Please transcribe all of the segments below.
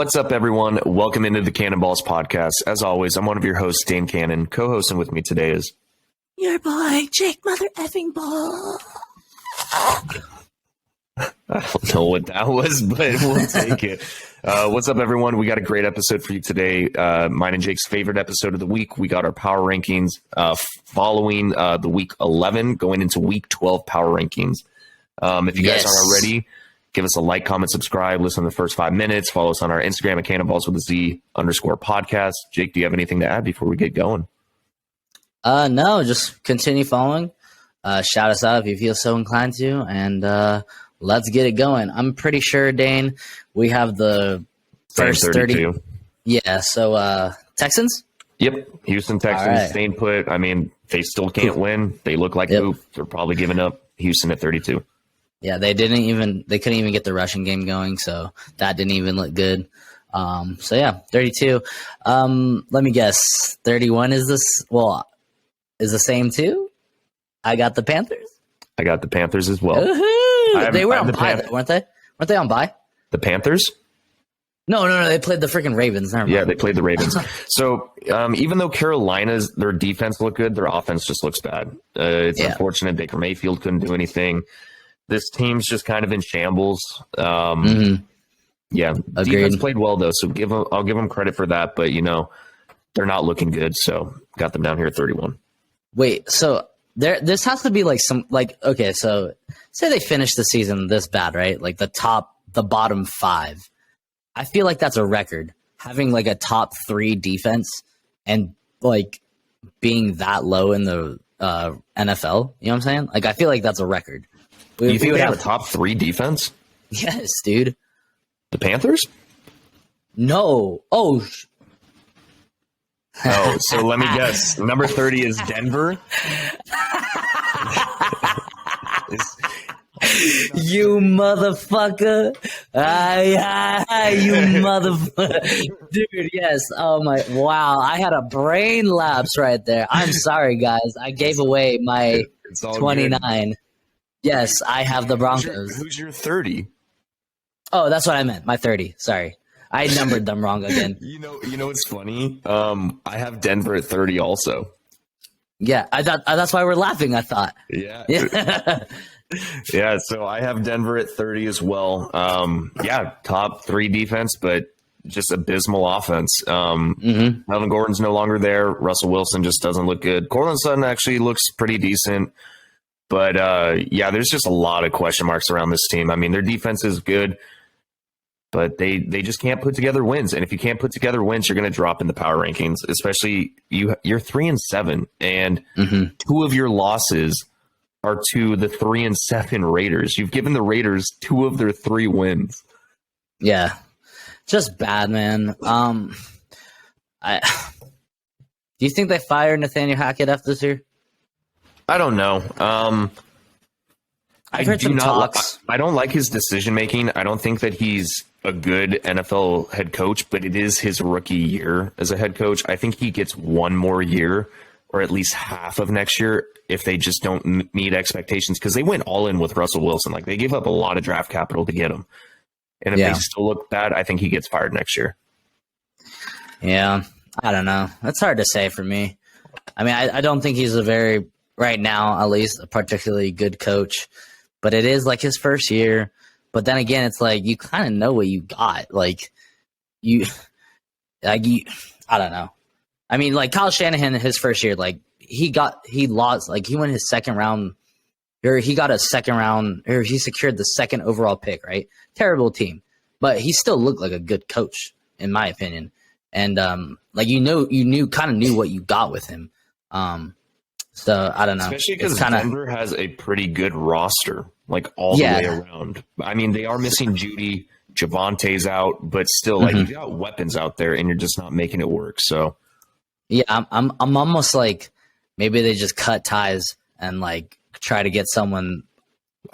What's up, everyone? Welcome into the Cannonballs podcast. As always, I'm one of your hosts, Dane Cannon. Co-hosting with me today is your boy, Jake Mother Effing Ball. I don't know what that was, but we'll take it. What's up, everyone? We got a great episode for you today. Mine and Jake's favorite episode of the week. We got our power rankings following the week 11, going into week 12 power rankings. If you guys aren't already, give us a like, comment, subscribe, listen to the first 5 minutes, follow us on our Instagram at Cannonballs with a Z_podcast. Jake, do you have anything to add before we get going? No, just continue following. Shout us out if you feel so inclined to, and let's get it going. I'm pretty sure, Dane, we have the first 30. Yeah, so Texans? Yep, Houston Texans, right. staying put. I mean, they still can't win. They look like poop. They're probably giving up. Houston at 32. Yeah, they couldn't even get the rushing game going, so that didn't even look good. So yeah, 32. Let me guess, 31 is the same too? I got the Panthers. I got the Panthers as well. They were on bye, weren't they? Weren't they on bye? The Panthers? No. They played the freaking Ravens. Never mind. Yeah, they played the Ravens. So even though Carolina's, their defense looked good, their offense just looks bad. It's unfortunate Baker Mayfield couldn't do anything. This team's just kind of in shambles. Yeah, Agreed. Defense played well, though, so I'll give them credit for that. But, they're not looking good, so got them down here at 31. Wait, so this has to be okay, so say they finish the season this bad, right? Like the bottom 5. I feel like that's a record. Having like a top 3 defense and like being that low in the NFL, you know what I'm saying? Like I feel like that's a record. You think they have a top 3 defense? Yes, dude. The Panthers? No. Oh, so let me guess. Number 30 is Denver. You motherfucker. You motherfucker. Dude, yes. Oh my, wow. I had a brain lapse right there. I'm sorry, guys. I gave away my 29. Good. Yes, I have the Broncos. Who's your 30? Oh, that's what I meant. My 30. Sorry. I numbered them wrong again. You know what's funny? I have Denver at 30 also. Yeah, I thought that's why we're laughing, I thought. Yeah. Yeah, so I have Denver at 30 as well. Top 3 defense, but just abysmal offense. Melvin Gordon's no longer there. Russell Wilson just doesn't look good. Courtland Sutton actually looks pretty decent. But, there's just a lot of question marks around this team. I mean, their defense is good, but they just can't put together wins. And if you can't put together wins, you're going to drop in the power rankings, especially you're 3-7, and 2 of your losses are to the 3-7 Raiders. You've given the Raiders 2 of their 3 wins. Yeah, just bad, man. Do you think they fire Nathaniel Hackett after this year? I don't know. I've heard some talks. I don't like his decision making. I don't think that he's a good NFL head coach, but it is his rookie year as a head coach. I think he gets 1 more year, or at least half of next year, if they just don't meet expectations, because they went all in with Russell Wilson. Like, they gave up a lot of draft capital to get him. And if they still look bad, I think he gets fired next year. Yeah, I don't know. That's hard to say for me. I mean, I don't think he's right now, at least, a particularly good coach. But it is like his first year. But then again, it's like you kind of know what you got. I don't know. I mean, like Kyle Shanahan, his first year, like he lost, like he went his second round, or he got a second round, or he secured the 2nd overall pick, right? Terrible team, but he still looked like a good coach, in my opinion. And you kind of knew what you got with him. So I don't know. Especially because Denver has a pretty good roster, like all the way around. I mean, they are missing Judy, Javante's out, but still, like you got weapons out there, and you're just not making it work. So, yeah, I'm almost like maybe they just cut ties and like try to get someone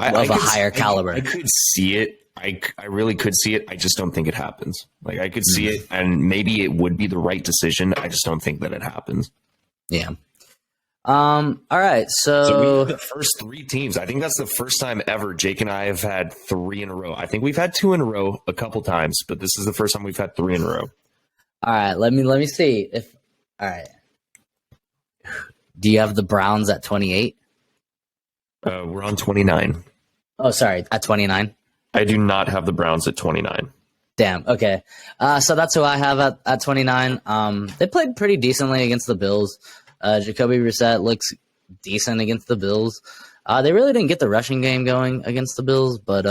of a higher caliber. I could see it. I really could see it. I just don't think it happens. Like I could see it, and maybe it would be the right decision. I just don't think that it happens. Yeah. All right. So we So have the first three teams. I think that's the first time ever Jake and I have had three in a row. I think we've had two in a row a couple times, but this is the first time we've had three in a row. all right. Let me see if. All right. Do you have the Browns at 28? We're on 29. Oh, sorry, at 29. I do not have the Browns at 29. Damn. Okay. So that's who I have at 29. They played pretty decently against the Bills. Jacoby Brissett looks decent against the Bills. They really didn't get the rushing game going against the Bills, but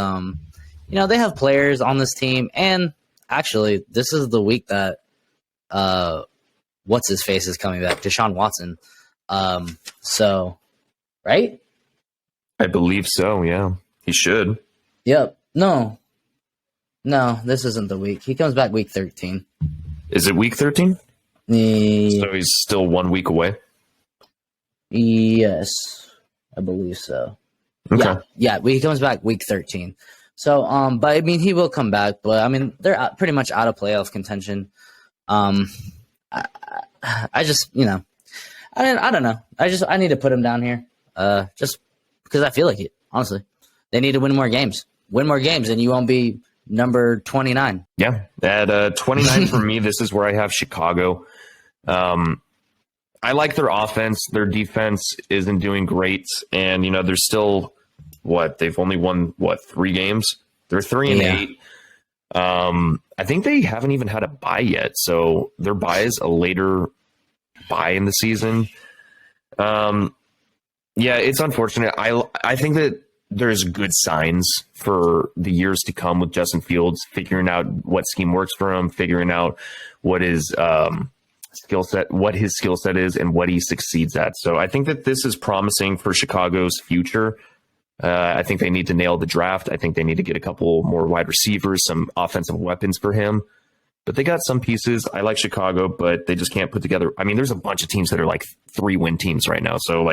they have players on this team. And actually, this is the week that what's his face is coming back, Deshaun Watson. So, right? I believe so. Yeah, he should. Yep. No, this isn't the week. He comes back week 13. Is it week 13? So he's still 1 week away. Yes, I believe so. Okay. Yeah. He comes back week 13. So, but I mean, he will come back. But I mean, they're pretty much out of playoff contention. I just, I don't know. I need to put him down here. Just because I feel like it. Honestly, they need to win more games. Win more games, and you won't be number 29. Yeah, at 29 for me, this is where I have Chicago. I like their offense. Their defense isn't doing great, and they're still they've only won 3 games. They're 3-8. I think they haven't even had a bye yet, so their bye is a later bye in the season. Yeah, it's unfortunate. I think that there's good signs for the years to come with Justin Fields, figuring out what scheme works for him, figuring out what his skill set is, and what he succeeds at. So I think that this is promising for Chicago's future. I think they need to nail the draft. I think they need to get a couple more wide receivers, some offensive weapons for him. But they got some pieces. I like Chicago, but they just can't put together. I mean, there's a bunch of teams that are like 3-win teams right now. So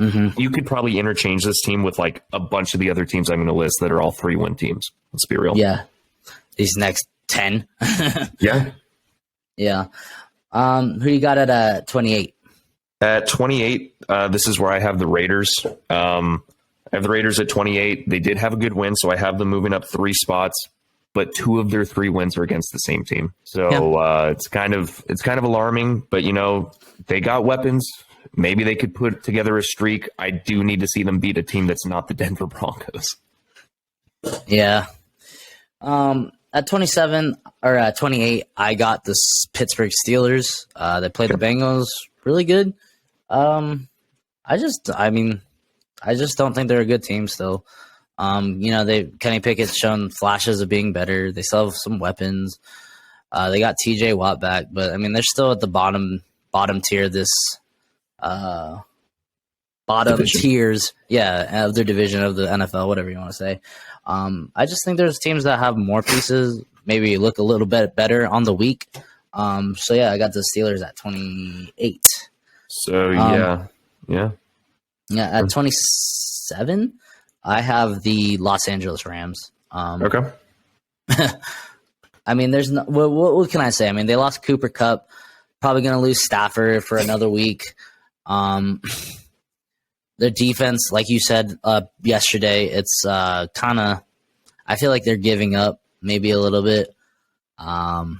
you could probably interchange this team with like a bunch of the other teams I'm going to list that are all 3-win teams. Let's be real. Yeah. These next 10. Yeah. Yeah. Who you got at 28? At 28, this is where I have the Raiders. I have the Raiders at 28. They did have a good win, so I have them moving up 3 spots, but 2 of their 3 wins are against the same team. So it's kind of alarming, but they got weapons. Maybe they could put together a streak. I do need to see them beat a team that's not the Denver Broncos. Yeah. At 27 or at 28, I got the Pittsburgh Steelers. They played the Bengals really good. I just don't think they're a good team still. Kenny Pickett's shown flashes of being better. They still have some weapons. They got TJ Watt back, but I mean, they're still at the bottom tier of this division. Tiers, of their division of the NFL, whatever you want to say. I just think there's teams that have more pieces, maybe look a little bit better on the week. I got the Steelers at 28. So yeah. At 27, I have the Los Angeles Rams. Okay. I mean, there's no. What can I say? I mean, they lost Cooper Kupp. Probably going to lose Stafford for another week. Their defense, like you said yesterday, it's kind of. I feel like they're giving up maybe a little bit. I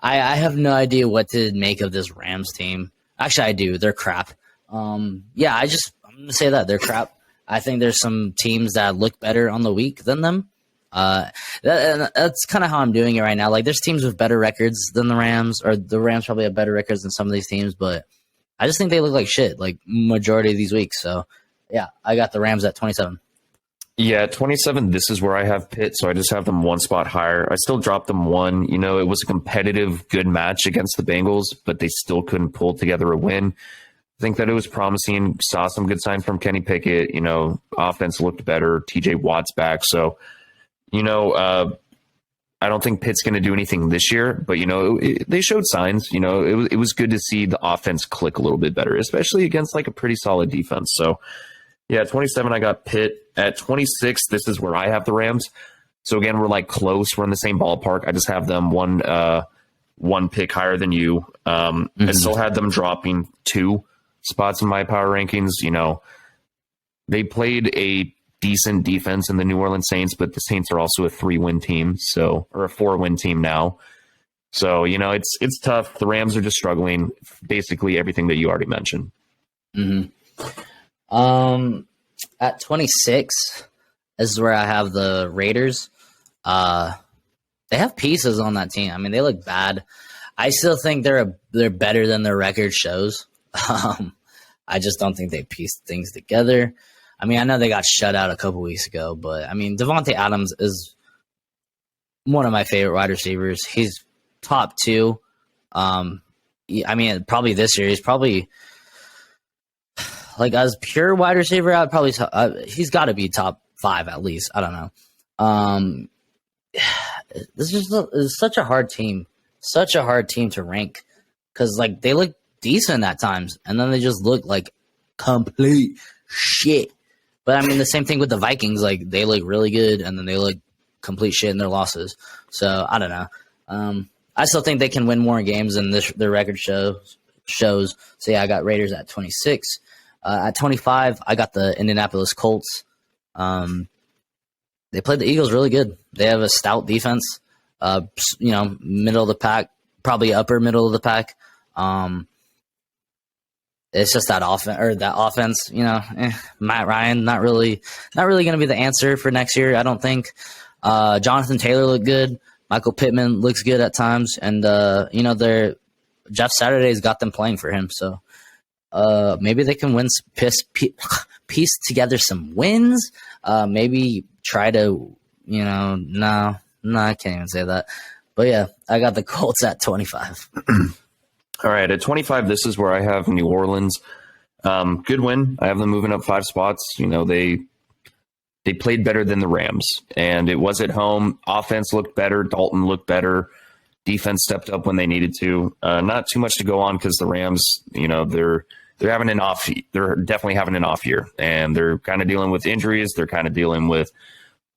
I have no idea what to make of this Rams team. Actually, I do. They're crap. I'm gonna say that they're crap. I think there's some teams that look better on the week than them. That's kind of how I'm doing it right now. Like, there's teams with better records than the Rams, or the Rams probably have better records than some of these teams, but I just think they look like shit, like majority of these weeks. So, yeah, I got the Rams at 27. Yeah, 27, this is where I have Pitt, so I just have them one spot higher. I still dropped them one. You know, it was a competitive, good match against the Bengals, but they still couldn't pull together a win. I think that it was promising, saw some good signs from Kenny Pickett. You know, offense looked better, TJ Watt's back. So, you know, I don't think Pitt's going to do anything this year, but, you know, they showed signs. You know, it was good to see the offense click a little bit better, especially against like a pretty solid defense. So, yeah, 27, I got Pitt. At 26, this is where I have the Rams. So again, we're like close. We're in the same ballpark. I just have them one one pick higher than you. I still had them dropping 2 spots in my power rankings. You know, they played a decent defense in the New Orleans Saints, but the Saints are also a 3-win team, or a 4-win team now. So, you know, it's tough. The Rams are just struggling. Basically everything that you already mentioned. At 26 is where I have the Raiders. They have pieces on that team. I mean, they look bad. I still think they're better than their record shows. I just don't think they pieced things together. I mean, I know they got shut out a couple weeks ago, but I mean, Devontae Adams is one of my favorite wide receivers. He's top 2. I mean, probably this year he's probably like as pure wide receiver. I'd probably he's got to be top 5 at least. I don't know. This is such a hard team to rank because like they look decent at times and then they just look like complete shit. But I mean the same thing with the Vikings, like they look really good and then they look complete shit in their losses. So I don't know. I still think they can win more games than their record shows. So yeah, I got Raiders at 26. At 25, I got the Indianapolis Colts. They played the Eagles really good. They have a stout defense, you know, middle of the pack, probably upper middle of the pack. It's just that offense, you know, Matt Ryan, not really going to be the answer for next year. I don't think. Jonathan Taylor looked good. Michael Pittman looks good at times. And, you know, Jeff Saturday's got them playing for him. So, maybe they can piece together some wins. Maybe try to, you know, no, I can't even say that. But yeah, I got the Colts at 25. All right, at 25, this is where I have New Orleans. Good win. I have them moving up 5 spots. You know, they played better than the Rams, and it was at home. Offense looked better. Dalton looked better. Defense stepped up when they needed to. Not too much to go on because the Rams, you know, they're having an off. They're definitely having an off year, and they're kind of dealing with injuries. They're kind of dealing with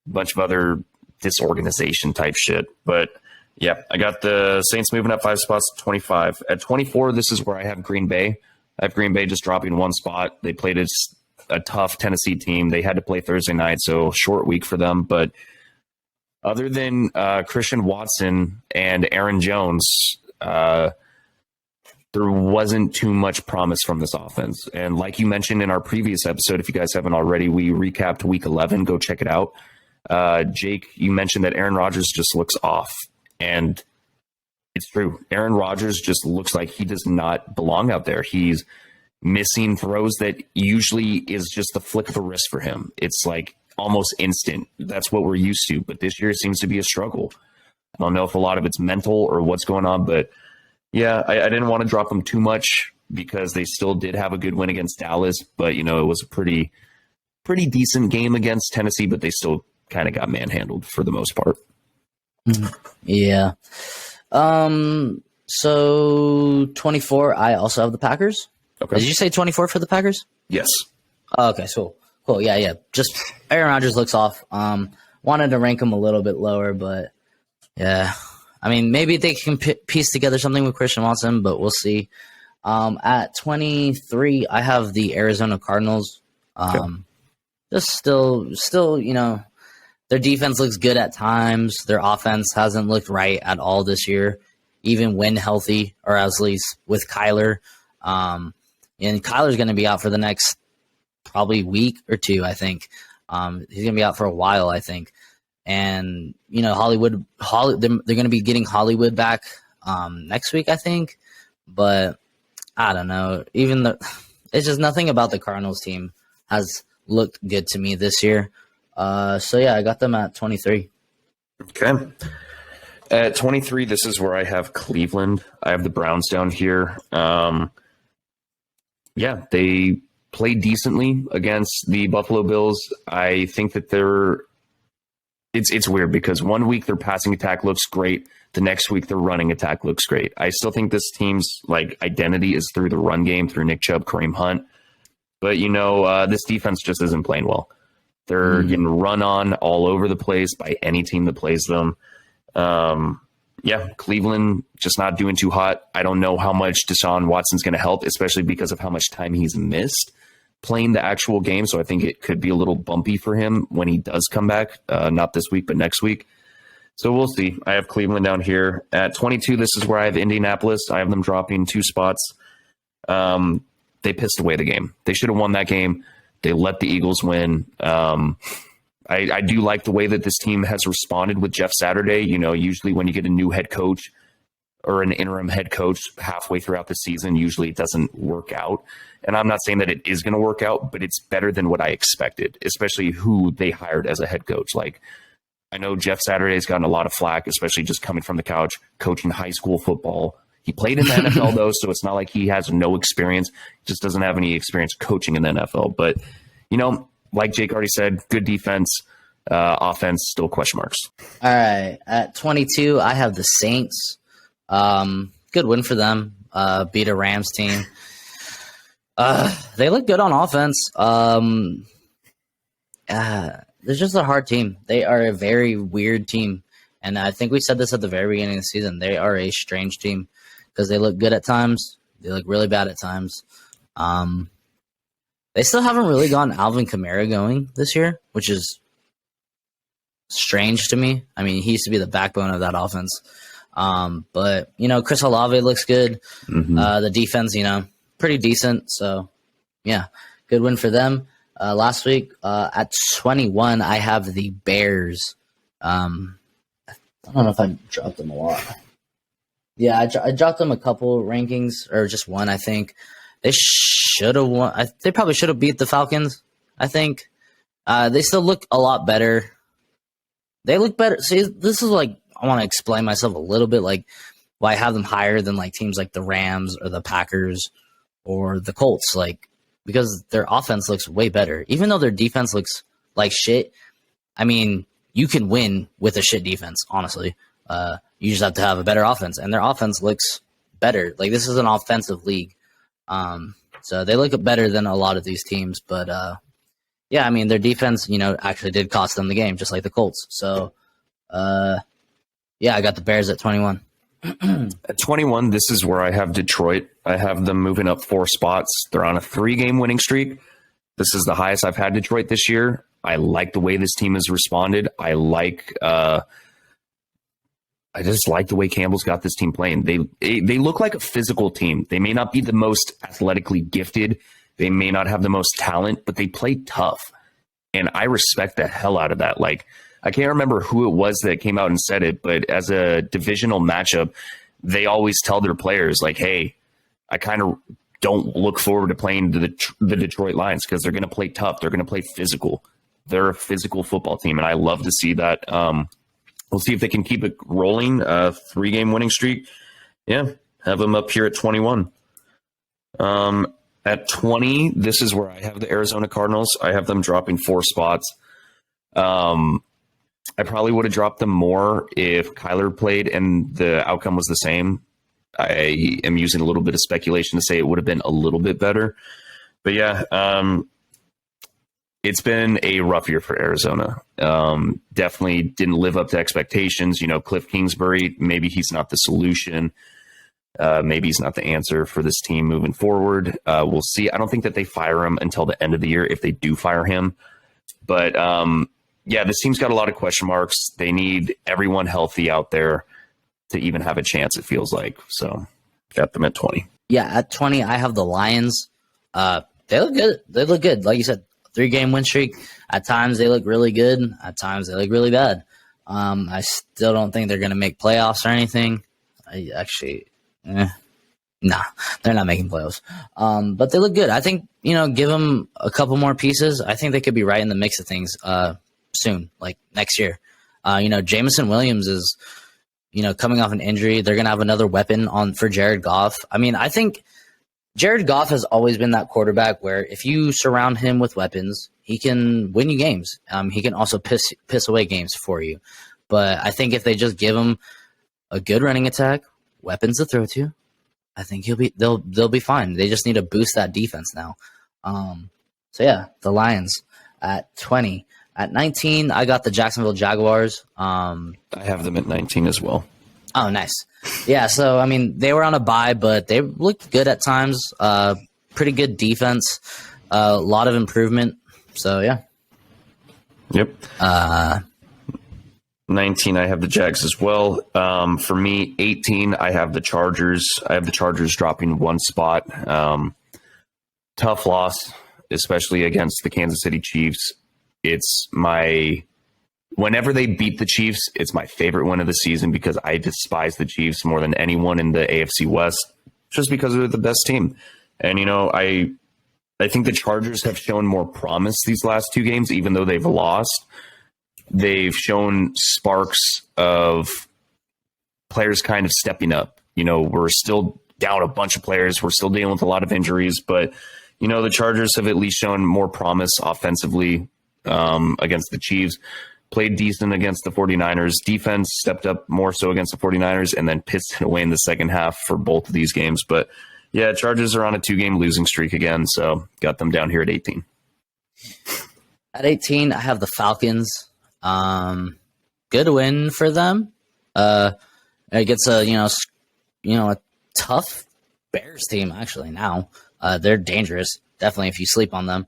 a bunch of other disorganization type shit. But yeah, I got the Saints moving up 5 spots to 25. At 24, this is where I have Green Bay. I have Green Bay just dropping 1 spot. They played a tough Tennessee team. They had to play Thursday night, so short week for them. But other than Christian Watson and Aaron Jones, there wasn't too much promise from this offense. And like you mentioned in our previous episode, if you guys haven't already, we recapped week 11. Go check it out. Jake, you mentioned that Aaron Rodgers just looks off. And it's true. Aaron Rodgers just looks like he does not belong out there. He's missing throws that usually is just the flick of a wrist for him. It's like almost instant. That's what we're used to. But this year it seems to be a struggle. I don't know if a lot of it's mental or what's going on, but yeah, I didn't want to drop them too much because they still did have a good win against Dallas. But, you know, it was a pretty decent game against Tennessee, but they still kind of got manhandled for the most part. Yeah. So 24, I also have the Packers. Okay. Did you say 24 for the Packers? Yes. Oh, okay, cool. Yeah. Just Aaron Rodgers looks off. Wanted to rank him a little bit lower, but yeah. I mean, maybe they can piece together something with Christian Watson, but we'll see. At 23, I have the Arizona Cardinals. Just still, you know, their defense looks good at times. Their offense hasn't looked right at all this year, even when healthy, or at least with Kyler. And Kyler's going to be out for the next probably week or 2, I think. He's going to be out for a while, I think. And, you know, they're going to be getting Hollywood back next week, I think. But I don't know. It's just nothing about the Cardinals team has looked good to me this year. So, yeah, I got them at 23. Okay. At 23, this is where I have Cleveland. I have the Browns down here. Yeah, they played decently against the Buffalo Bills. I think that it's weird because one week their passing attack looks great. The next week their running attack looks great. I still think this team's like identity is through the run game, through Nick Chubb, Kareem Hunt. But, you know, this defense just isn't playing well. They're getting run on all over the place by any team that plays them. yeah, Cleveland just not doing too hot. I don't know how much Deshaun Watson's going to help, especially because of how much time he's missed playing the actual game. So I think it could be a little bumpy for him when he does come back, not this week, but next week. So we'll see. I have Cleveland down here at 22. This is where I have Indianapolis. I have them dropping 2 spots. They pissed away the game. They should have won that game. They let the Eagles win. I do like the way that this team has responded with Jeff Saturday. You know, usually when you get a new head coach or an interim head coach halfway throughout the season, usually it doesn't work out. And I'm not saying that it is going to work out, but it's better than what I expected, especially who they hired as a head coach. Like, I know Jeff Saturday's gotten a lot of flack, especially just coming from the couch, coaching high school football. He played in the NFL, though, so it's not like he has no experience. Just doesn't have any experience coaching in the NFL. But, you know, like Jake already said, good defense, offense, still question marks. All right. At 22, I have the Saints. Good win for them. Beat a Rams team. They look good on offense. They're just a hard team. They are a very weird team. And I think we said this at the very beginning of the season. They are a strange team because they look good at times. They look really bad at times. They still haven't really gotten Alvin Kamara going this year, which is strange to me. I mean, he used to be the backbone of that offense. But, you know, Chris Olave looks good. Mm-hmm. The defense, you know, pretty decent. So, yeah, good win for them. Last week at 21, I have the Bears. I don't know if I dropped them a lot. Yeah, I dropped them a couple rankings, or just one, I think. They should have won. They probably should have beat the Falcons, I think. They still look a lot better. They look better. See, this is like, I want to explain myself a little bit, like why I have them higher than like teams like the Rams or the Packers or the Colts, like, because their offense looks way better. Even though their defense looks like shit, I mean, you can win with a shit defense, honestly. You just have to have a better offense, and their offense looks better. Like, this is an offensive league. So they look better than a lot of these teams. But, yeah, I mean, their defense, you know, actually did cost them the game, just like the Colts. So, yeah, I got the Bears at 21. At 21, this is where I have Detroit. I have them moving up 4 spots. They're on a 3-game winning streak. This is the highest I've had Detroit this year. I like the way this team has responded. I just like the way Campbell's got this team playing. They look like a physical team. They may not be the most athletically gifted. They may not have the most talent, but they play tough. And I respect the hell out of that. Like, I can't remember who it was that came out and said it, but as a divisional matchup, they always tell their players, like, hey, I kind of don't look forward to playing the Detroit Lions because they're going to play tough. They're going to play physical. They're a physical football team, and I love to see that. We'll see if they can keep it rolling. 3-game winning streak. Yeah, have them up here at 21. At 20, this is where I have the Arizona Cardinals. I have them dropping 4 spots. I probably would have dropped them more if Kyler played and the outcome was the same. I am using a little bit of speculation to say it would have been a little bit better. But yeah, it's been a rough year for Arizona. Definitely didn't live up to expectations. You know, Cliff Kingsbury, maybe he's not the solution. Maybe he's not the answer for this team moving forward. We'll see. I don't think that they fire him until the end of the year if they do fire him. But yeah, this team's got a lot of question marks. They need everyone healthy out there to even have a chance, it feels like. So got them at 20. Yeah, at 20, I have the Lions. They look good. They look good. Like you said, 3-game win streak. At times, they look really good. At times, they look really bad. I still don't think they're going to make playoffs or anything. Nah, they're not making playoffs. But they look good. I think, you know, give them a couple more pieces. I think they could be right in the mix of things soon, like next year. You know, Jameson Williams is, you know, coming off an injury. They're going to have another weapon for Jared Goff. I mean, I think Jared Goff has always been that quarterback where if you surround him with weapons, he can win you games. He can also piss away games for you. But I think if they just give him a good running attack, weapons to throw to, I think they'll be fine. They just need to boost that defense now. So yeah, the Lions at 20. At 19, I got the Jacksonville Jaguars. I have them at 19 as well. Oh, nice. Yeah, so, I mean, they were on a bye, but they looked good at times. Pretty good defense. A lot of improvement. So, yeah. Yep. 19, I have the Jags as well. For me, 18, I have the Chargers. I have the Chargers dropping one spot. Tough loss, especially against the Kansas City Chiefs. Whenever they beat the Chiefs, it's my favorite win of the season because I despise the Chiefs more than anyone in the AFC West, just because they're the best team. And, I think the Chargers have shown more promise these last two games, even though they've lost. They've shown sparks of players kind of stepping up. We're still down a bunch of players. We're still dealing with a lot of injuries, but, the Chargers have at least shown more promise offensively against the Chiefs. Played decent against the 49ers. Defense stepped up more so against the 49ers and then pissed it away in the second half for both of these games. But, yeah, Chargers are on a 2-game losing streak again, so got them down here at 18. At 18, I have the Falcons. Good win for them. Against a tough Bears team actually now. They're dangerous, definitely if you sleep on them.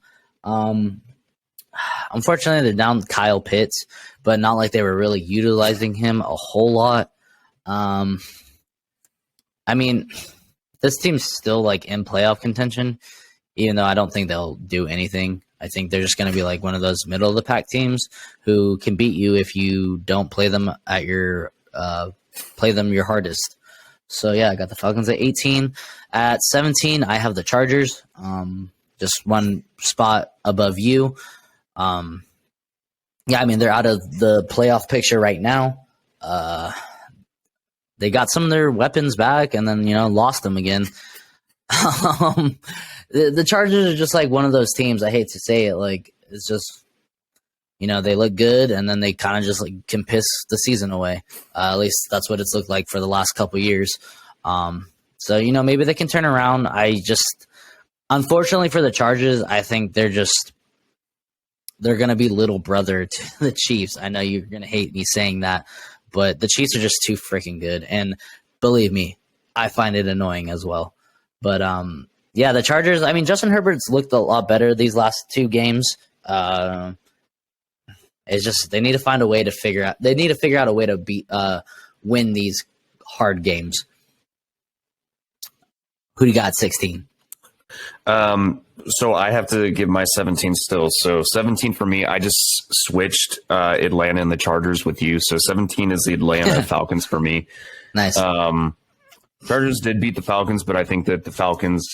Unfortunately, they're down Kyle Pitts, but not like they were really utilizing him a whole lot. I mean, this team's still like in playoff contention, even though I don't think they'll do anything. I think they're just going to be like one of those middle of the pack teams who can beat you if you don't play them at your hardest. So yeah, I got the Falcons at 18. At 17, I have the Chargers. Just one spot above you. Yeah, I mean, they're out of the playoff picture right now. They got some of their weapons back and then, lost them again. The Chargers are just like one of those teams. I hate to say it. Like, it's just, they look good and then they kind of just like can piss the season away. At least that's what it's looked like for the last couple years. So, maybe they can turn around. Unfortunately for the Chargers, I think they're going to be little brother to the Chiefs. I know you're going to hate me saying that, but the Chiefs are just too freaking good. And believe me, I find it annoying as well. But, yeah, the Chargers, I mean, Justin Herbert's looked a lot better these last two games. It's just they need to find a way to figure out a way to win these hard games. Who do you got at 16? So I have to give my 17 still. So 17 for me, I just switched Atlanta and the Chargers with you. So 17 is the Atlanta Falcons for me. Nice. Chargers did beat the Falcons, but I think that the Falcons,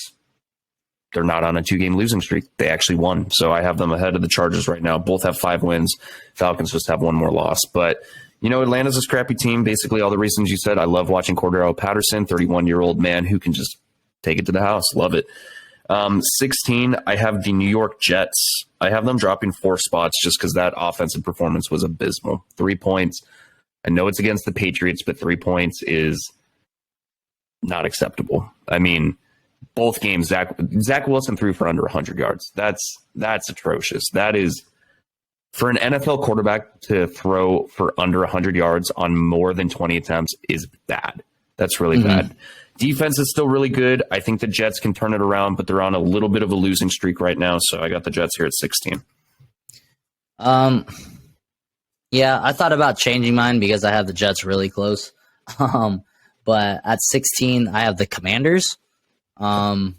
they're not on a 2-game losing streak. They actually won. So I have them ahead of the Chargers right now. Both have 5 wins. Falcons just have one more loss. But, Atlanta's a scrappy team. Basically all the reasons you said. I love watching Cordero Patterson, 31-year-old man who can just take it to the house. Love it. 16, I have the New York Jets. I have them dropping 4 spots just because that offensive performance was abysmal. 3 points. I know it's against the Patriots, but 3 points is not acceptable. I mean, both games, Zach Wilson threw for under 100 yards. That's atrocious. That is, for an NFL quarterback to throw for under 100 yards on more than 20 attempts is bad. That's really bad. Defense is still really good. I think the Jets can turn it around, but they're on a little bit of a losing streak right now. So I got the Jets here at 16. Yeah, I thought about changing mine because I have the Jets really close. But at 16, I have the Commanders. They're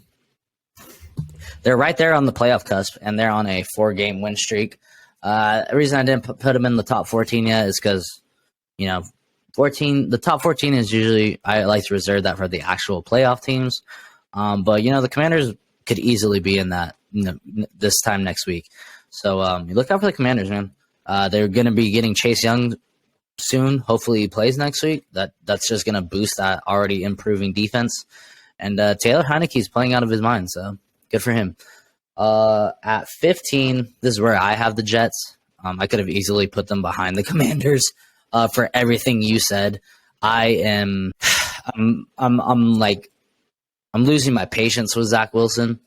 right there on the playoff cusp, and they're on a 4-game win streak. The reason I didn't put them in the top 14 yet is because, the top 14 is usually, I like to reserve that for the actual playoff teams. But, the Commanders could easily be in that this time next week. So you look out for the Commanders, man. They're going to be getting Chase Young soon. Hopefully he plays next week. That's just going to boost that already improving defense. And Taylor Heineke's playing out of his mind, so good for him. At 15, this is where I have the Jets. I could have easily put them behind the Commanders for everything you said. I'm losing my patience with Zach Wilson.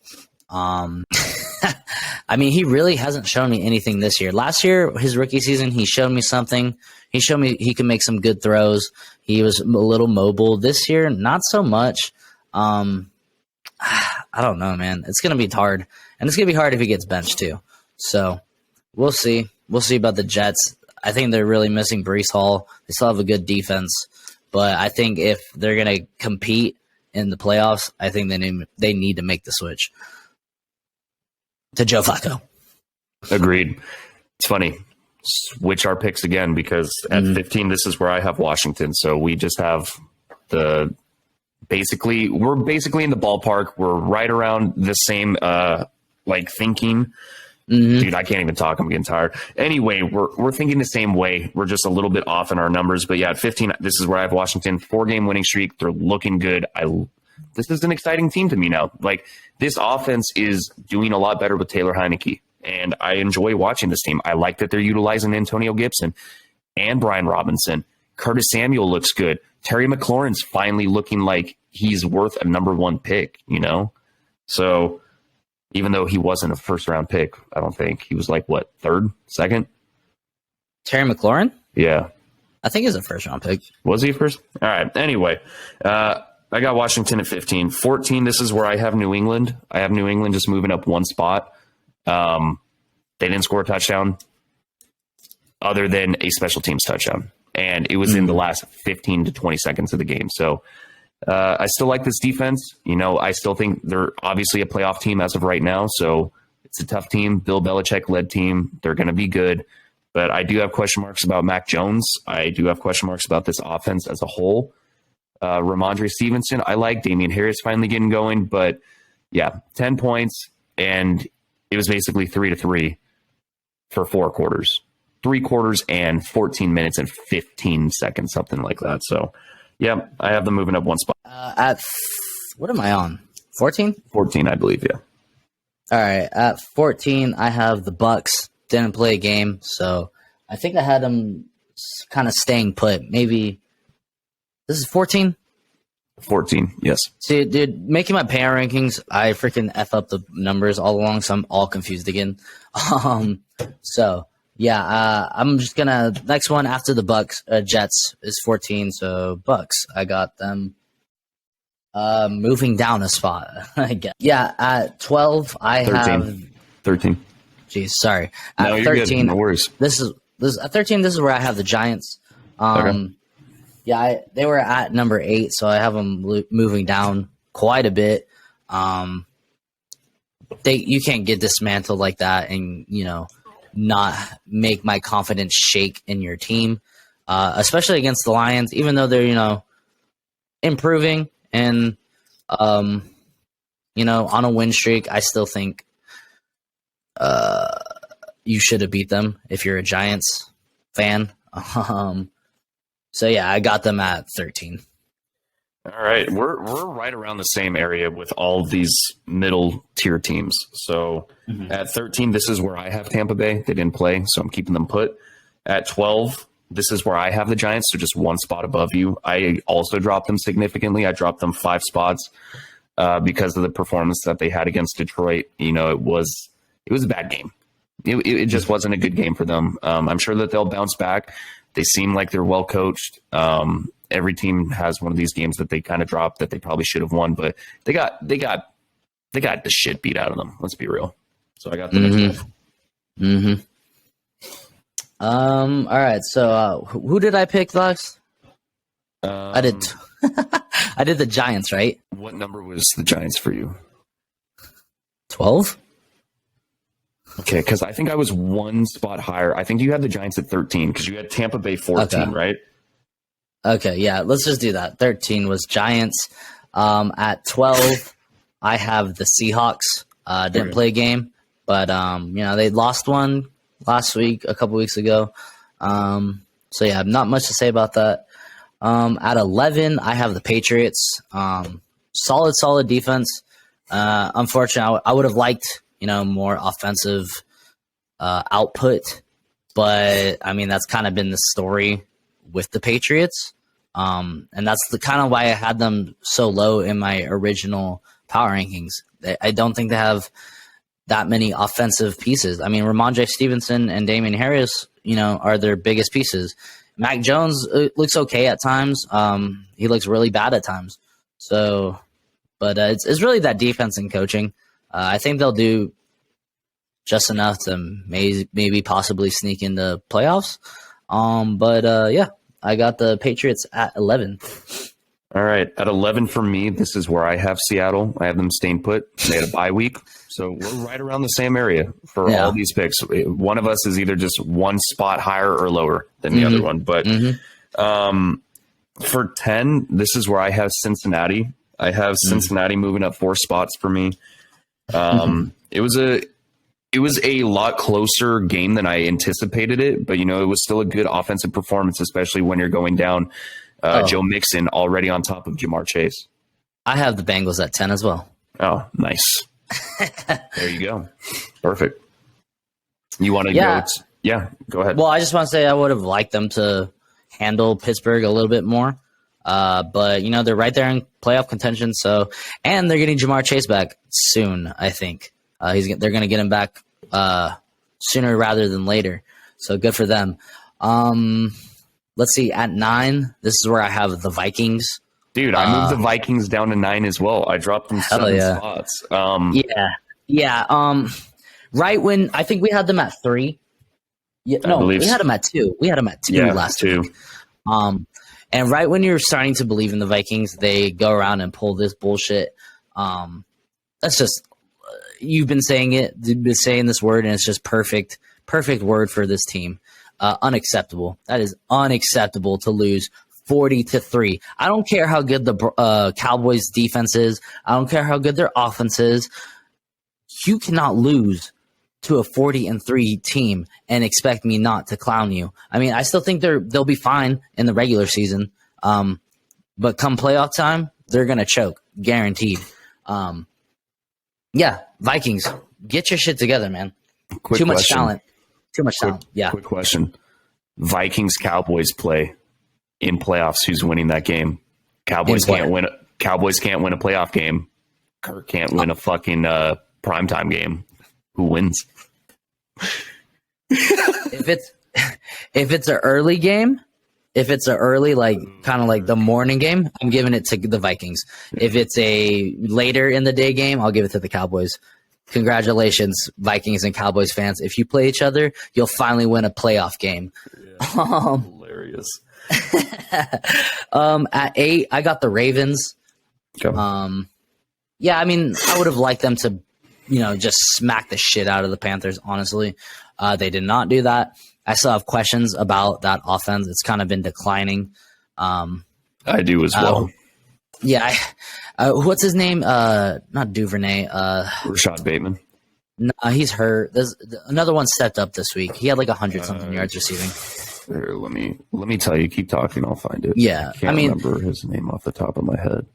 I mean, he really hasn't shown me anything this year. Last year, his rookie season, he showed me something. He showed me he can make some good throws. He was a little mobile this year, not so much. I don't know, man. It's gonna be hard, and it's gonna be hard if he gets benched too. So we'll see. We'll see about the Jets. I think they're really missing Breece Hall. They still have a good defense, but I think if they're gonna compete in the playoffs, I think they need to make the switch to Joe Flacco. Agreed. It's funny. Switch our picks again because at 15, this is where I have Washington. So we just have we're basically in the ballpark. We're right around the same thinking. Dude, I can't even talk. I'm getting tired. Anyway, we're thinking the same way. We're just a little bit off in our numbers. But yeah, at 15, this is where I have Washington. 4-game winning streak. They're looking good. This is an exciting team to me now. Like, this offense is doing a lot better with Taylor Heineke. And I enjoy watching this team. I like that they're utilizing Antonio Gibson and Brian Robinson. Curtis Samuel looks good. Terry McLaurin's finally looking like he's worth a number 1 pick, you know? So even though he wasn't a first-round pick, I don't think. He was like, what, 3rd, 2nd? Terry McLaurin? Yeah. I think he's a first-round pick. Was he first? All right. Anyway, I got Washington at 15. 14, this is where I have New England. I have New England just moving up 1 spot. They didn't score a touchdown other than a special teams touchdown. And it was in the last 15 to 20 seconds of the game. So I still like this defense. You know, I still think they're obviously a playoff team as of right now. So it's a tough team. Bill Belichick led team. They're going to be good. But I do have question marks about Mac Jones. I do have question marks about this offense as a whole. Ramondre Stevenson, I like. Damian Harris finally getting going. But yeah, 10 points. And it was basically 3-3 for 4 quarters. 3 quarters and 14 minutes and 15 seconds, something like that. So, yeah, I have them moving up 1 spot. What am I on? 14? 14, I believe, yeah. All right. At 14, I have the Bucks. Didn't play a game, so I think I had them kind of staying put. Maybe this is 14? 14, yes. See, dude, making my power rankings, I freaking F up the numbers all along, so I'm all confused again. So, yeah, I'm just going to – next one after the Bucks, Jets is 14, so Bucks, I got them moving down a spot, I guess. Yeah, at 12, I 13. have – 13. Jeez, sorry. At No, you're 13, good. No worries. This at 13, this is where I have the Giants. Okay. Yeah, they were at number 8, so I have them moving down quite a bit. You can't get dismantled like that and, you know, not make my confidence shake in your team, especially against the Lions, even though they're, you know, improving and, you know, on a win streak. I still think you should have beat them if you're a Giants fan. So, yeah, I got them at 13. All right. We're right around the same area with all these middle tier teams. So at 13, this is where I have Tampa Bay. They didn't play, so I'm keeping them put. At 12, this is where I have the Giants, so just 1 spot above you. I also dropped them significantly. I dropped them 5 spots because of the performance that they had against Detroit. You know, it was a bad game. It just wasn't a good game for them. I'm sure that they'll bounce back. They seem like they're well coached. Every team has one of these games that they kind of dropped that they probably should have won, but they got the shit beat out of them. Let's be real. So I got them at 12. All right. So who did I pick last? I did. I did the Giants, right? What number was the Giants for you? 12. Okay, because I think I was 1 spot higher. I think you had the Giants at 13 because you had Tampa Bay 14, Okay. right? Okay, yeah, let's just do that. 13 was Giants. At 12, I have the Seahawks. Didn't play a game, but you know, they lost one last week, a couple weeks ago. So yeah, not much to say about that. At 11, I have the Patriots. Solid defense. Unfortunately, I would have liked, you know, more offensive output, but I mean, that's kind of been the story with the Patriots. And that's the kind of why I had them so low in my original power rankings. I don't think they have that many offensive pieces. I mean, Ramondre Stevenson and Damian Harris, you know, are their biggest pieces. Mac Jones looks okay at times. He looks really bad at times. So, but it's really that defense and coaching. I think they'll do just enough to maybe possibly sneak into playoffs. Yeah, I got the Patriots at 11. All right. At 11 for me, this is where I have Seattle. I have them staying put. They had a bye week. So we're right around the same area for all these picks. One of us is either just one spot higher or lower than the other one. But for 10, this is where I have Cincinnati. I have Cincinnati moving up 4 spots for me. It was a lot closer game than I anticipated it, but it was still a good offensive performance, especially when you're going down Joe Mixon already on top of Jamar Chase. I have the Bengals at 10 as well. Oh, nice. There you go. Perfect. You want to go? Go ahead. Well, I just want to say I would have liked them to handle Pittsburgh a little bit more. But they're right there in playoff contention. So, and they're getting Jamar Chase back soon. I think they're going to get him back sooner rather than later. So good for them. Let's see. At 9, this is where I have the Vikings. Dude, I moved the Vikings down to 9 as well. I dropped them 7 spots. Right when I think we had them at 3. Yeah, we had them at 2. We had them at 2 last week. And right when you're starting to believe in the Vikings, they go around and pull this bullshit. That's just you've been saying it. You've been saying this word, and it's just perfect word for this team. Unacceptable. That is unacceptable to lose 40-3. I don't care how good the Cowboys defense is. I don't care how good their offense is. You cannot lose to a 40-3 team and expect me not to clown you. I mean, I still think they'll be fine in the regular season. But come playoff time, they're going to choke, guaranteed. Vikings, get your shit together, man. Too much talent. Yeah. Quick question. Vikings Cowboys play in playoffs. Who's winning that game? Cowboys can't win a playoff game. Kirk can't win a fucking primetime game. Who wins? If it's an early game, if it's an early kind of like the morning game, I'm giving it to the Vikings. If it's a later in the day game, I'll give it to the Cowboys. Congratulations, Vikings and Cowboys fans. If you play each other, you'll finally win a playoff game. Yeah, hilarious. At 8, I got the Ravens. Okay. I mean, I would have liked them to, just smack the shit out of the Panthers, honestly. They did not do that. I still have questions about that offense. It's kind of been declining. I do as well. What's his name? Not Duvernay. Rashad Bateman. No, he's hurt. There's another one stepped up this week. He had 100-something yards receiving. Here, let me tell you. Keep talking. I'll find it. Yeah, I can't remember his name off the top of my head.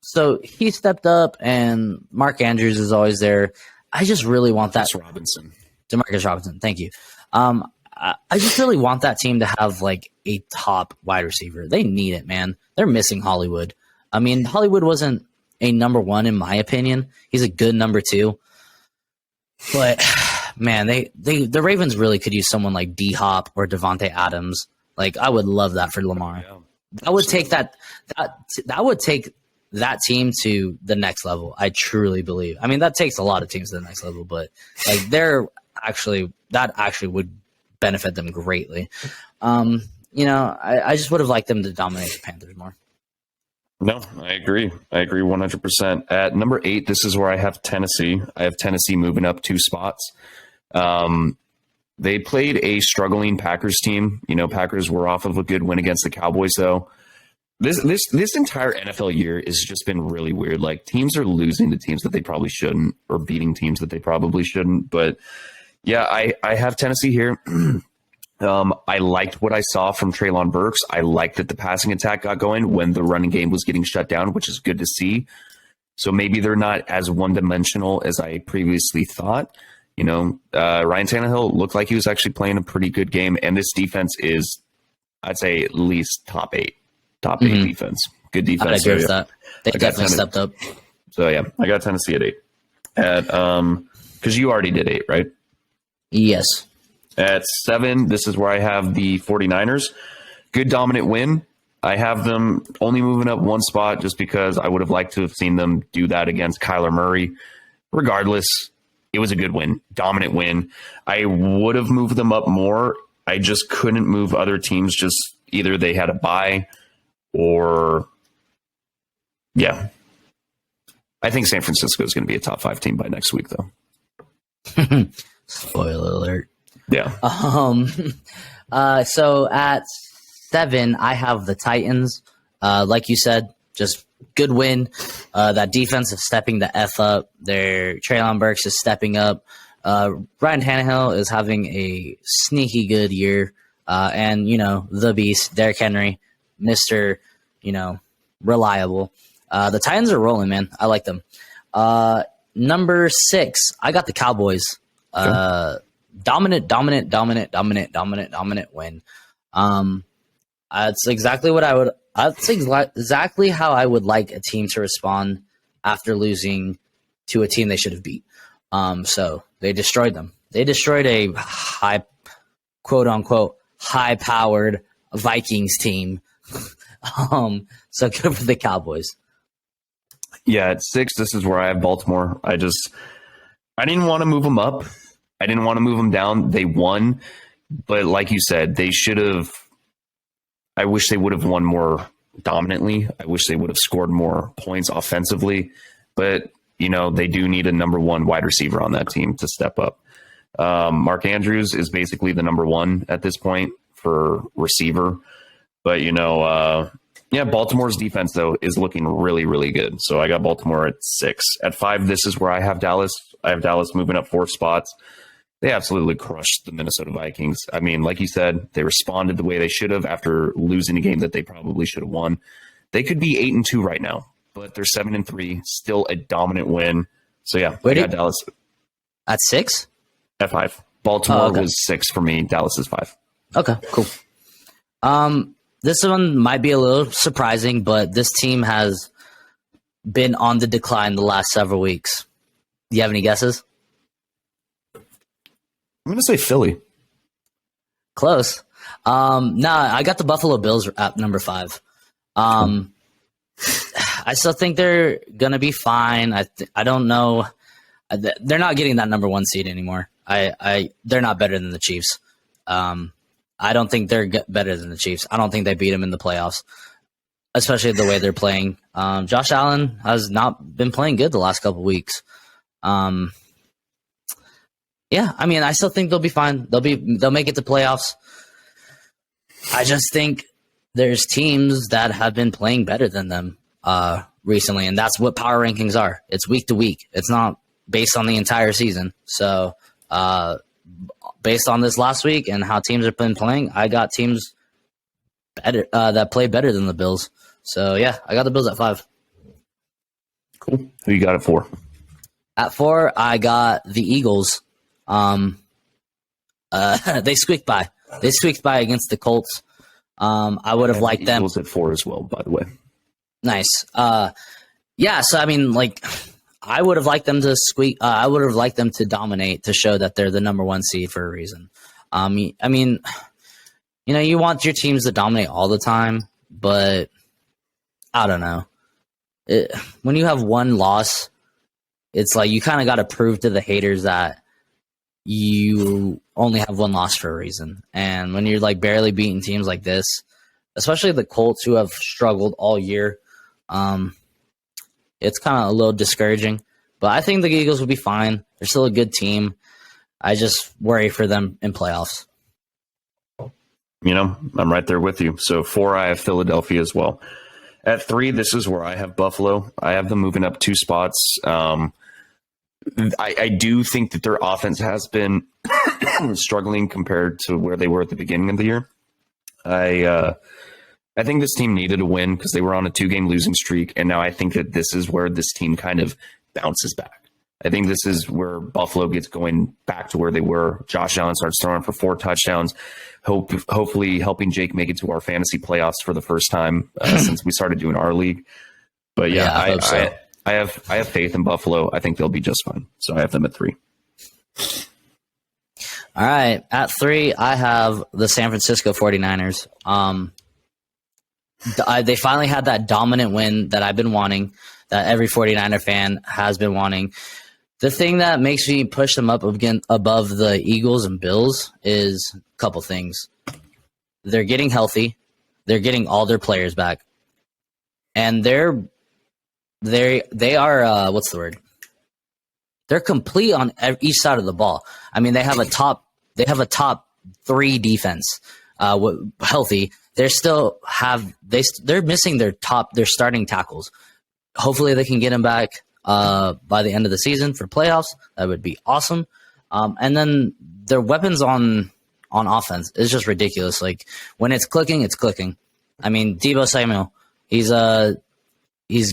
So he stepped up, and Mark Andrews is always there. I just really want that. Demarcus Robinson. Thank you. I just really want that team to have a top wide receiver. They need it, man. They're missing Hollywood. I mean, Hollywood wasn't a number 1 in my opinion. He's a good number 2. But man, the Ravens really could use someone like D-Hop or Devontae Adams. I would love that for Lamar. Yeah. That would take that would take that team to the next level. I truly believe. I mean, that takes a lot of teams to the next level, but that actually would benefit them greatly. I just would have liked them to dominate the Panthers more. No, I agree. 100%. At number 8, this is where I have Tennessee. I have Tennessee moving up 2 spots. They played a struggling Packers team. Packers were off of a good win against the Cowboys, though. This entire NFL year has just been really weird. Teams are losing to teams that they probably shouldn't, or beating teams that they probably shouldn't. But yeah, I have Tennessee here. I liked what I saw from Treylon Burks. I liked that the passing attack got going when the running game was getting shut down, which is good to see. So maybe they're not as one-dimensional as I previously thought. Ryan Tannehill looked like he was actually playing a pretty good game, and this defense is, I'd say, at least top 8 defense. Good defense. I agree with that. They definitely stepped up. So yeah, I got Tennessee at 8. Because you already did 8, right? Yes. At 7, this is where I have the 49ers. good dominant win. I have them only moving up one spot just because I would have liked to have seen them do that against Kyler Murray. Regardless, it was a good win, dominant win. I would have moved them up more. I just couldn't move other teams. Just either they had a bye or, yeah. I think San Francisco is going to be a top 5 team by next week, though. Spoiler alert. Yeah. So at 7, I have the Titans. Like you said, just good win. That defense is stepping the F up. Their Treylon Burks is stepping up. Ryan Tannehill is having a sneaky good year. And, the beast, Derrick Henry, Mr., reliable. The Titans are rolling, man. I like them. Number 6, I got the Cowboys. Dominant win. That's exactly what I would. That's exactly how I would like a team to respond after losing to a team they should have beat. So they destroyed them. They destroyed a quote unquote high powered Vikings team. So good for the Cowboys. Yeah, at 6, this is where I have Baltimore. I didn't want to move them up. I didn't want to move them down. They won, but like you said, they should have. I wish they would have won more dominantly. I wish they would have scored more points offensively, but they do need a number 1 wide receiver on that team to step up. Mark Andrews is basically the number 1 at this point for receiver, but Baltimore's defense though is looking really, really good. So I got Baltimore at 6. At 5, this is where I have Dallas. I have Dallas moving up 4 spots. They absolutely crushed the Minnesota Vikings. I mean, like you said, they responded the way they should have after losing a game that they probably should have won. They could be 8-2 right now, but they're 7-3, still a dominant win. So yeah, I got Dallas at 6. At 5. Baltimore was 6 for me. Dallas is 5. Okay, cool. This one might be a little surprising, but this team has been on the decline the last several weeks. Do you have any guesses? I'm going to say Philly. Close. I got the Buffalo Bills at number 5. I still think they're going to be fine. I don't know. They're not getting that number 1 seed anymore. They're not better than the Chiefs. I don't think they're better than the Chiefs. I don't think they beat them in the playoffs, especially the way they're playing. Josh Allen has not been playing good the last couple weeks. I still think they'll be fine. They'll make it to playoffs. I just think there's teams that have been playing better than them recently, and that's what power rankings are. It's week to week. It's not based on the entire season. So, based on this last week and how teams have been playing, I got teams better that play better than the Bills. So yeah, I got the Bills at 5. Cool. Who you got at 4? At 4, I got the Eagles. They squeaked by. They squeaked by against the Colts. I would have liked them. Eagles at 4 as well, by the way. Nice. So I mean, I would have liked them to squeak. I would have liked them to dominate to show that they're the number 1 seed for a reason. You want your teams to dominate all the time, but I don't know. When you have 1 loss, it's like you kind of got to prove to the haters that you only have 1 loss for a reason. And when you're barely beating teams like this, especially the Colts who have struggled all year, it's kind of a little discouraging. But I think the Eagles will be fine. They're still a good team. I just worry for them in playoffs. I'm right there with you. So 4, I have Philadelphia as well. At 3, this is where I have Buffalo. I have them moving up 2 spots. I do think that their offense has been struggling compared to where they were at the beginning of the year. I think this team needed a win because they were on a 2-game losing streak, and now I think that this is where this team kind of bounces back. I think this is where Buffalo gets going back to where they were. Josh Allen starts throwing for 4 touchdowns, hopefully helping Jake make it to our fantasy playoffs for the first time since we started doing our league. But yeah, I hope so. I have faith in Buffalo. I think they'll be just fine. So I have them at 3. All right. At 3, I have the San Francisco 49ers. They finally had that dominant win that I've been wanting, that every 49er fan has been wanting. The thing that makes me push them up again above the Eagles and Bills is a couple things. They're getting healthy. They're getting all their players back. And they are what's the word? They're complete on each side of the ball. I mean, they have a top 3 defense healthy. They're missing their starting tackles. Hopefully they can get them back by the end of the season for playoffs. That would be awesome. And then their weapons on offense is just ridiculous. Like when it's clicking, it's clicking. I mean, Deebo Samuel, he's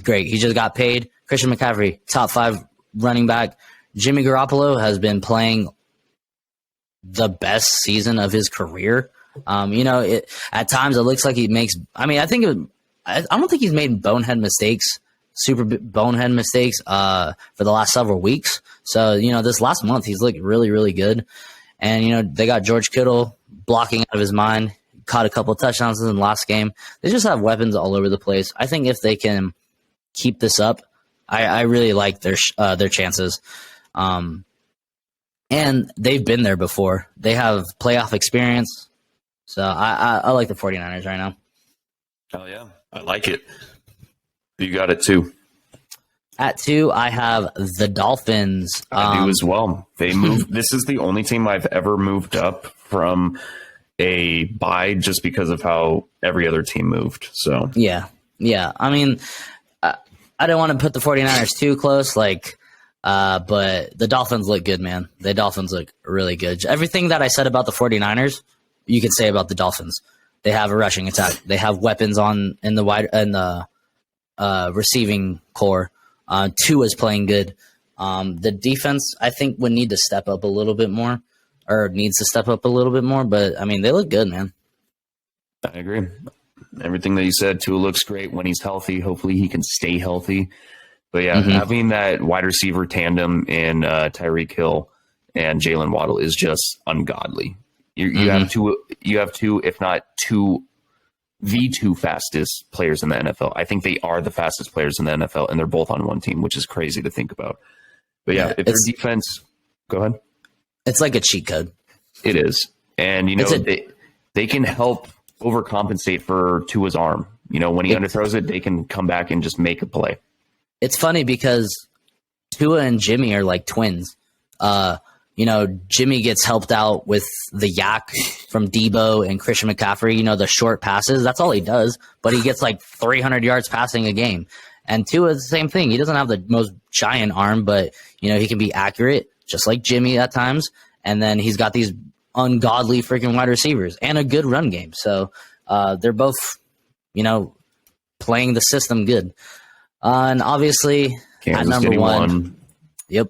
great. He just got paid. Christian McCaffrey, top 5 running back. Jimmy Garoppolo has been playing the best season of his career. At times it looks like he makes. I mean, I don't think he's made bonehead mistakes, bonehead mistakes for the last several weeks. So this last month he's looked really, really good. And they got George Kittle blocking out of his mind. Caught a couple of touchdowns in the last game. They just have weapons all over the place. I think if they can keep this up, I really like their chances. And they've been there before. They have playoff experience. So I like the 49ers right now. Hell yeah. I like it. You got it too. At 2, I have the Dolphins. I do as well. They moved. This is the only team I've ever moved up from a bye just because of how every other team moved. So yeah. I mean, I don't want to put the 49ers too close, but the Dolphins look good, man. The Dolphins look really good. Everything that I said about the 49ers, you could say about the Dolphins. They have a rushing attack. They have weapons in the receiving core. Tua's playing good. The defense, I think, would need to step up a little bit more, but I mean, they look good, man. I agree. Everything that you said, Tua looks great when he's healthy. Hopefully he can stay healthy. But yeah, having that wide receiver tandem in Tyreek Hill and Jalen Waddle is just ungodly. You have two, if not the two fastest players in the NFL. I think they are the fastest players in the NFL, and they're both on one team, which is crazy to think about. But yeah, if their defense, go ahead. It's like a cheat code. It is, and they can help overcompensate for Tua's arm. When he underthrows it, they can come back and just make a play. It's funny because Tua and Jimmy are like twins. Jimmy gets helped out with the yak from Deebo and Christian McCaffrey, the short passes. That's all he does, but he gets like 300 yards passing a game. And Tua is the same thing. He doesn't have the most giant arm, but, he can be accurate, just like Jimmy at times. And then he's got these ungodly freaking wide receivers and a good run game. So they're both, playing the system good. And obviously, Kansas at number 1, yep.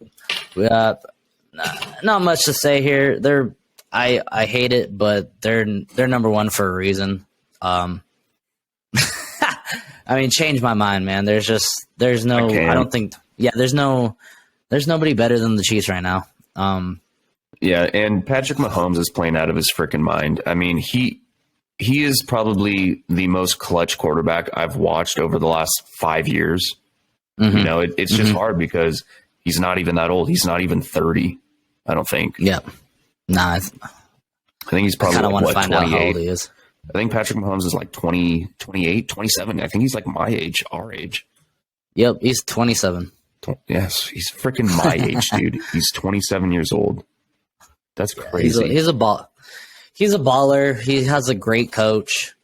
Not much to say here. I hate it, but they're number 1 for a reason. I mean, change my mind, man. There's nobody better than the Chiefs right now. Yeah, and Patrick Mahomes is playing out of his freaking mind. I mean, he is probably the most clutch quarterback I've watched over the last 5 years. It's just hard because he's not even that old. He's not even 30. I don't think. Yeah. Nah. I think he's probably I want to find 28. out how old he is. I think Patrick Mahomes is like 20, 28, 27. I think he's like my age, our age. Yep, he's 27. Yes, he's freaking my age, dude. He's 27 years old. That's crazy. He's a baller. He has a great coach,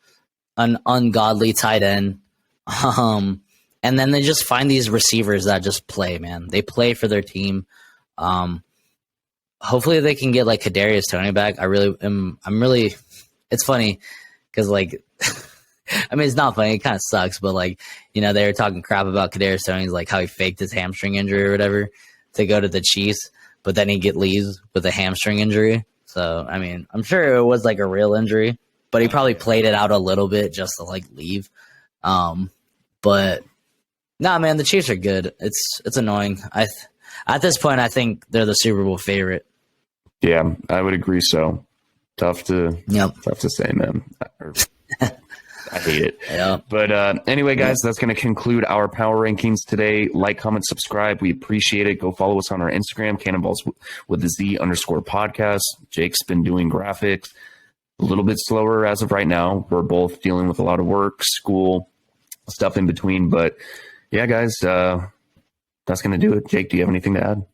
an ungodly tight end. And then they just find these receivers that just play, man. They play for their team. Hopefully they can get like Kadarius Toney back. I'm really, it's funny because like, I mean, it's not funny. It kind of sucks, but like, they were talking crap about Kadarius Toney's like how he faked his hamstring injury or whatever to go to the Chiefs, but then he leaves with a hamstring injury. So, I mean, I'm sure it was like a real injury, but he probably played it out a little bit just to like leave. But nah, man, the Chiefs are good. It's annoying. At this point, I think they're the Super Bowl favorite. Yeah, I would agree. So tough to say, man. I hate it. Yeah. But anyway, guys, that's going to conclude our power rankings today. Like, comment, subscribe. We appreciate it. Go follow us on our Instagram, Cannonballs with the Z_podcast. Jake's been doing graphics a little bit slower as of right now. We're both dealing with a lot of work, school, stuff in between. But yeah, guys, that's going to do it. Jake, do you have anything to add?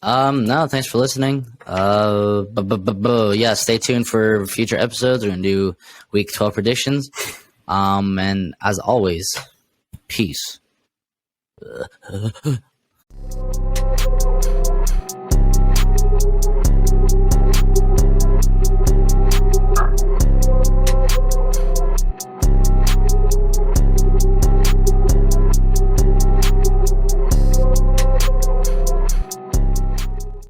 No, thanks for listening. Yeah, stay tuned for future episodes. We're gonna do week 12 predictions. And as always, peace.